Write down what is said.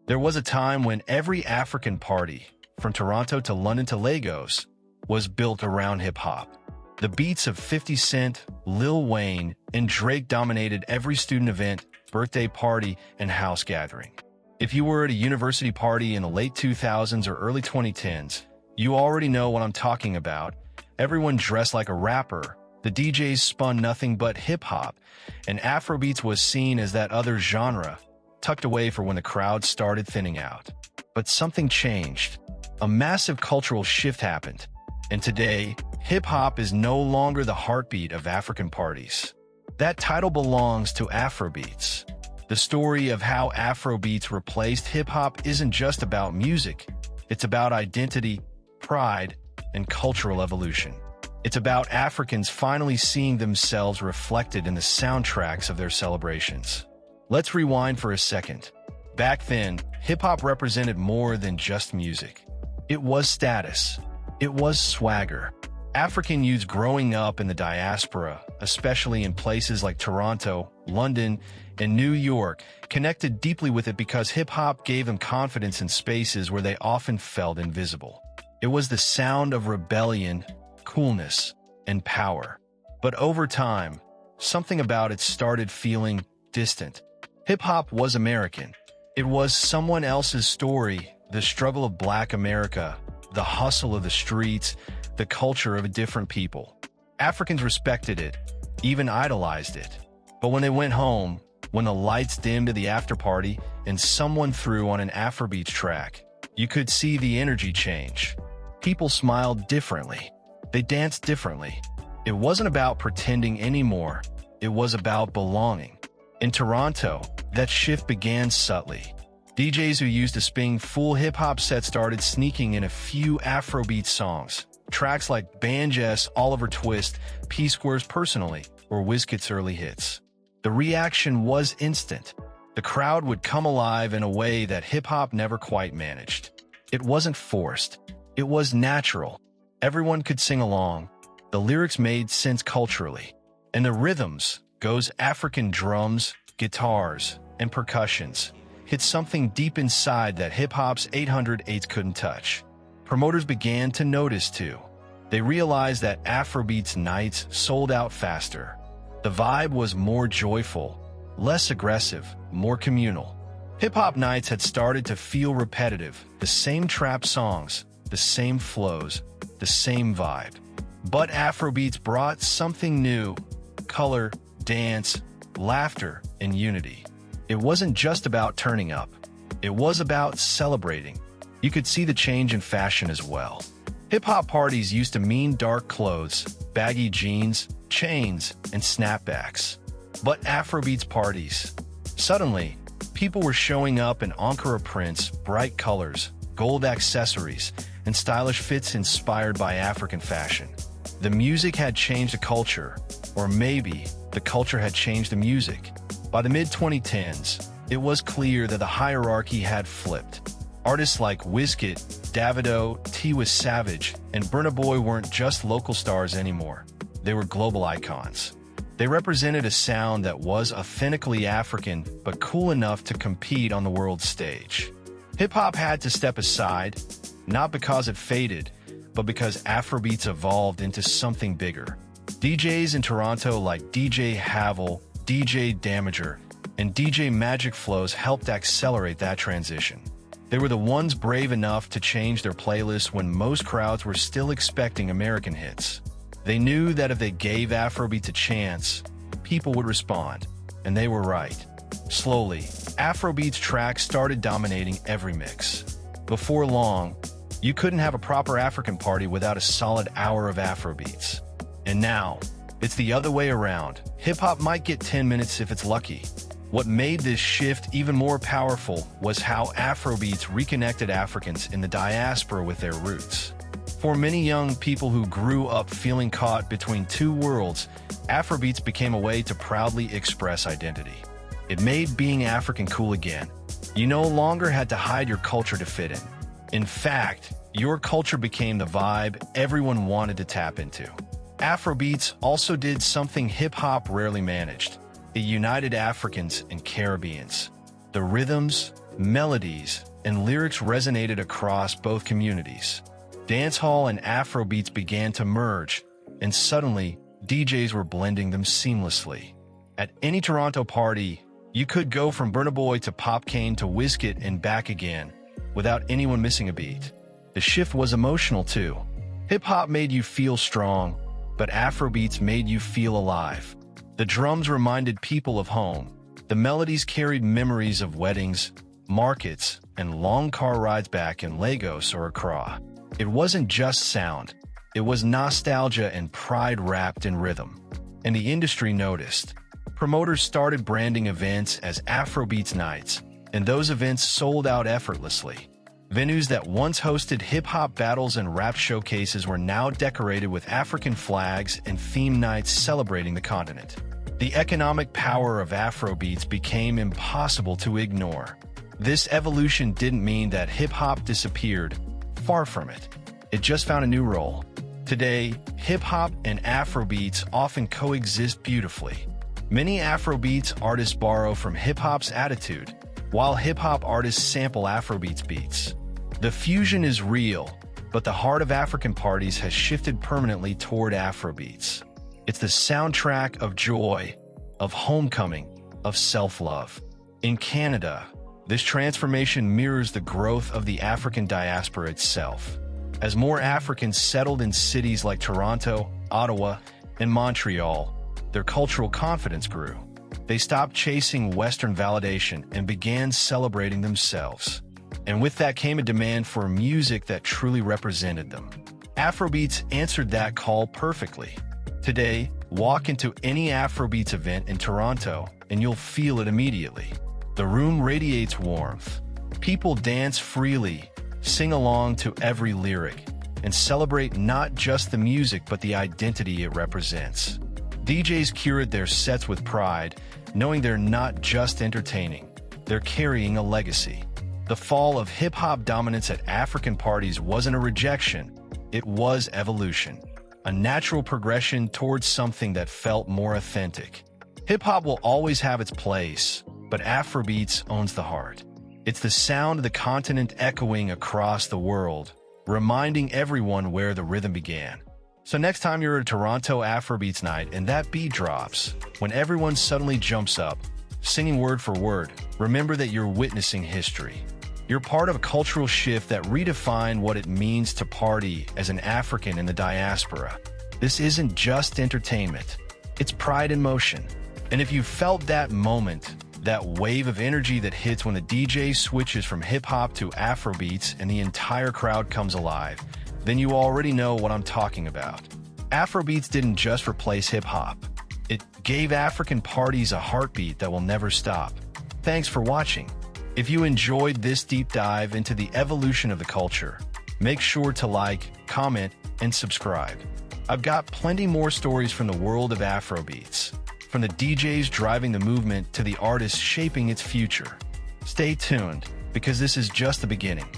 There was a time when every African party, from Toronto to London to Lagos, was built around hip-hop. The beats of 50 Cent, Lil Wayne, and Drake dominated every student event, birthday party, and house gathering. If you were at a university party in the late 2000s or early 2010s, you already know what I'm talking about. Everyone dressed like a rapper, the DJs spun nothing but hip-hop, and Afrobeats was seen as that other genre, tucked away for when the crowd started thinning out. But something changed. A massive cultural shift happened, and today, hip-hop is no longer the heartbeat of African parties. That title belongs to Afrobeats. The story of how Afrobeats replaced hip-hop isn't just about music. It's about identity, pride, and cultural evolution. It's about Africans finally seeing themselves reflected in the soundtracks of their celebrations. Let's rewind for a second. Back then, hip-hop represented more than just music. It was status. It was swagger. African youths growing up in the diaspora, especially in places like Toronto, London, and New York, connected deeply with it because hip-hop gave them confidence in spaces where they often felt invisible. It was the sound of rebellion, coolness, and power. But over time, something about it started feeling distant. Hip-hop was American. It was someone else's story, the struggle of Black America, the hustle of the streets, the culture of a different people. Africans respected it, even idolized it. But when they went home, when the lights dimmed at the after-party and someone threw on an Afrobeats track, you could see the energy change. People smiled differently. They danced differently. It wasn't about pretending anymore. It was about belonging. In Toronto, that shift began subtly. DJs who used to spin full hip-hop sets started sneaking in a few Afrobeat songs. Tracks like Banjess, Oliver Twist, P-Square's Personally, or Wizkid's early hits. The reaction was instant. The crowd would come alive in a way that hip-hop never quite managed. It wasn't forced. It was natural. Everyone could sing along. The lyrics made sense culturally. And the rhythms, those African drums, guitars, and percussions, hit something deep inside that hip-hop's 808s couldn't touch. Promoters began to notice too. They realized that Afrobeats nights sold out faster. The vibe was more joyful, less aggressive, more communal. Hip-hop nights had started to feel repetitive, the same trap songs, the same flows, the same vibe. But Afrobeats brought something new: color, dance, laughter, and unity. It wasn't just about turning up. It was about celebrating. You could see the change in fashion as well. Hip-hop parties used to mean dark clothes, baggy jeans, chains, and snapbacks. But Afrobeats parties, suddenly, people were showing up in Ankara prints, bright colors, gold accessories, and stylish fits inspired by African fashion. The music had changed the culture, or maybe the culture had changed the music. By the mid-2010s, it was clear that the hierarchy had flipped. Artists like Wizkid, Davido, Tiwa Savage, and Burna Boy weren't just local stars anymore. They were global icons. They represented a sound that was authentically African, but cool enough to compete on the world stage. Hip-hop had to step aside, not because it faded, but because Afrobeats evolved into something bigger. DJs in Toronto like DJ Havel, DJ Damager, and DJ Magic Flows helped accelerate that transition. They were the ones brave enough to change their playlists when most crowds were still expecting American hits. They knew that if they gave Afrobeats a chance, people would respond, and they were right. Slowly, Afrobeats tracks started dominating every mix. Before long, you couldn't have a proper African party without a solid hour of Afrobeats. And now, it's the other way around. Hip-hop might get 10 minutes if it's lucky. What made this shift even more powerful was how Afrobeats reconnected Africans in the diaspora with their roots. For many young people who grew up feeling caught between two worlds, Afrobeats became a way to proudly express identity. It made being African cool again. You no longer had to hide your culture to fit in. In fact, your culture became the vibe everyone wanted to tap into. Afrobeats also did something hip-hop rarely managed. It united Africans and Caribbeans. The rhythms, melodies, and lyrics resonated across both communities. Dancehall and Afrobeats began to merge, and suddenly, DJs were blending them seamlessly. At any Toronto party, you could go from Burna Boy to Popcane to Wizkid and back again, without anyone missing a beat. The shift was emotional too. Hip-hop made you feel strong, but Afrobeats made you feel alive. The drums reminded people of home. The melodies carried memories of weddings, markets, and long car rides back in Lagos or Accra. It wasn't just sound. It was nostalgia and pride wrapped in rhythm. And the industry noticed. Promoters started branding events as Afrobeats nights, and those events sold out effortlessly. Venues that once hosted hip-hop battles and rap showcases were now decorated with African flags and theme nights celebrating the continent. The economic power of Afrobeats became impossible to ignore. This evolution didn't mean that hip-hop disappeared. Far from it. It just found a new role. Today, hip-hop and Afrobeats often coexist beautifully. Many Afrobeats artists borrow from hip-hop's attitude, while hip-hop artists sample Afrobeats beats. The fusion is real, but the heart of African parties has shifted permanently toward Afrobeats. It's the soundtrack of joy, of homecoming, of self-love. In Canada, this transformation mirrors the growth of the African diaspora itself. As more Africans settled in cities like Toronto, Ottawa, and Montreal, their cultural confidence grew. They stopped chasing Western validation and began celebrating themselves. And with that came a demand for music that truly represented them. Afrobeats answered that call perfectly. Today, walk into any Afrobeats event in Toronto and you'll feel it immediately. The room radiates warmth. People dance freely, sing along to every lyric, and celebrate not just the music but the identity it represents. DJs curate their sets with pride, knowing they're not just entertaining, they're carrying a legacy. The fall of hip-hop dominance at African parties wasn't a rejection, it was evolution. A natural progression towards something that felt more authentic. Hip-hop will always have its place, but Afrobeats owns the heart. It's the sound of the continent echoing across the world, reminding everyone where the rhythm began. So next time you're at a Toronto Afrobeats night and that beat drops, when everyone suddenly jumps up, singing word for word, remember that you're witnessing history. You're part of a cultural shift that redefined what it means to party as an African in the diaspora. This isn't just entertainment, it's pride in motion. And if you felt that moment, that wave of energy that hits when the DJ switches from hip-hop to Afrobeats and the entire crowd comes alive, then you already know what I'm talking about. Afrobeats didn't just replace hip-hop. It gave African parties a heartbeat that will never stop. Thanks for watching. If you enjoyed this deep dive into the evolution of the culture, make sure to like, comment, and subscribe. I've got plenty more stories from the world of Afrobeats, from the DJs driving the movement to the artists shaping its future. Stay tuned, because this is just the beginning.